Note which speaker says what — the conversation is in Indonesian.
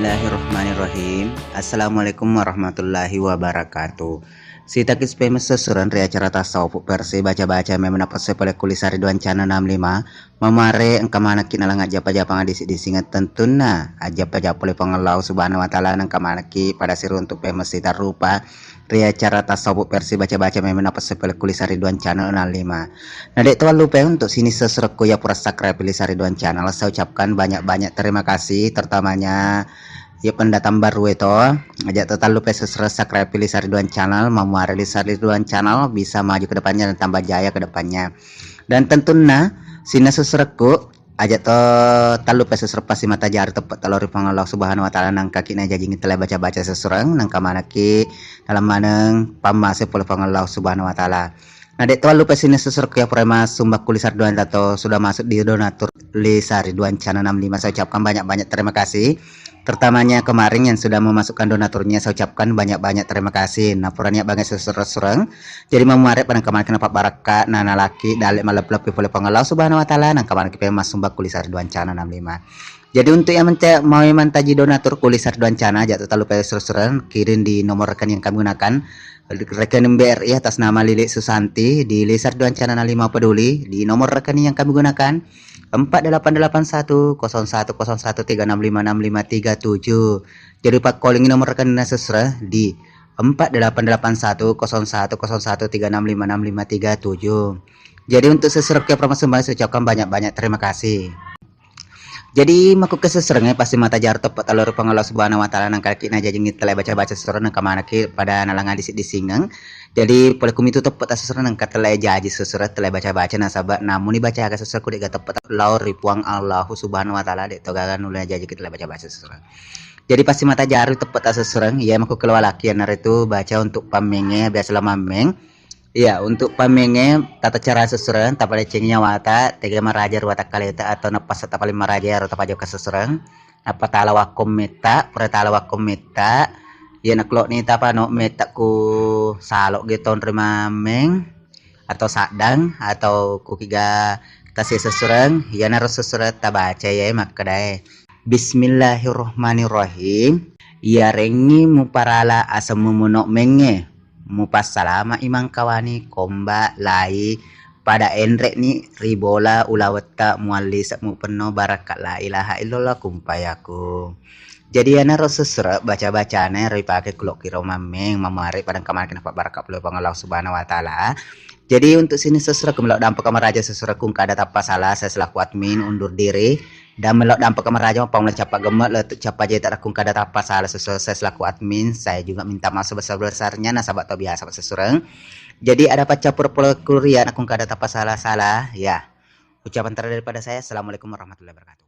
Speaker 1: Bismillahirrahmanirrahim. Assalamualaikum warahmatullahi wabarakatuh. Si takis pemes sesuran ria acara tasawuf versi baca-baca memang apa sepele kulisari duan cana 65 memare engka mana kina langat japa-japa ngadisi-disingat tentuna aja paja pole pengelau subhanahu wa ta'ala nang kamanaki pada siru untuk pemes sitar rupa ria acara tasawuf versi baca-baca memang apa sepele kulisari duan channel 65. Nah dek tuan lupa untuk sini sesureku ya pura subscribe kulisari duan channel. Saya ucapkan banyak-banyak terima kasih tertamanya ya pendatang baru itu ajak total lupa subscribe pilih Sariduan channel memuari Sariduan channel bisa maju ke depannya dan tambah jaya ke depannya. Dan tentunya sini sesureku ajak total lupa subscribe pasti mata jari tepat telur Allah subhanahu wa ta'ala nang kaki na jajing telah baca-baca sesurang nang kamanaki dalam maneng pamase pula Allah subhanahu wa ta'ala. Nah dek tuan lupa sini sesureku ya prema sumbak kulis Sariduan atau sudah masuk di donatur li Sariduan channel 65. Saya ucapkan banyak-banyak terima kasih. Tertamanya kemarin yang sudah memasukkan donaturnya saya ucapkan banyak-banyak terima kasih. Nah puranya banget sesurang jadi memuarek pada kemarin kenapa baraka nana laki dalek malap-lap boleh pengelau subhanahu wa ta'ala nang kemarin kita mas sumbak kulis Sariduan channel 65. Jadi untuk yang mau mantaji donatur kulis Sariduan channel aja tak lupa sesurang kirim di nomor rekening yang kami gunakan rekening BRI atas nama Lilik Susanti di Sariduan channel 5 peduli di nomor rekening yang kami gunakan 4881010136565337. Jadi pak calling nomor rekening sesuai di 4881010136565337. Jadi untuk seserap ke permasalahan saya ucapkan banyak-banyak terima kasih. Jadi maku keseserengnya pasti mata jar tepat alur pengelola subhanahu wa ta'ala nang kaki na jajing telah baca-baca seseorang nang kamana ki pada nalangan disingang. Jadi pada kumi itu tepat seseorang nang katelai jaji seseorang telah baca-baca nasabah namun dibaca agak seseorang kudik tepat laur ripuang Allahu subhanahu wa ta'ala dek togagan nulai jaji kita telah baca-baca seseorang. Jadi pasti mata jar tepat seseorang ya maku keluar laki yang itu baca untuk pamenge biasa mameng. Ya untuk pamenge tata cara sesurang tapale cengnya wata tega marajar wata kaleta atau napas tapale marajar atau pajo kesesurang apa tala wakum meta pratala wakum meta ya naklok ni tapa no meta ku salok gitu nerima meng atau sadang atau ku kiga kasih sesurang ya naros sesurang tabaca ya makadai Bismillahirrahmanirrahim ya rengi muparala asamu munok menge mupas salama imang kawani komba lai pada endrek ni ribola ulawata mualli sakmu penuh barakat la ilaha illallah kumpayaku. Jadi ana rosusra baca-bacane ripake kulok kiro mameng mamari pada kemarin kenapa barakat pelu pangalau subhanahu wa ta'ala. Jadi untuk sini sesuai kemelok dampak kamar raja sesuai kung kada tanpa salah saya selaku admin undur diri dan melok dampak kamar raja mau capak gemet letuk capa aja tak kung kada tanpa salah sesuai saya selaku admin saya juga minta maaf sebesar-besarnya nah sahabat atau biasa sesuai. Jadi ada pacapur pelakurian akung kada tanpa salah ya ucapan terakhir daripada saya. Assalamualaikum warahmatullahi wabarakatuh.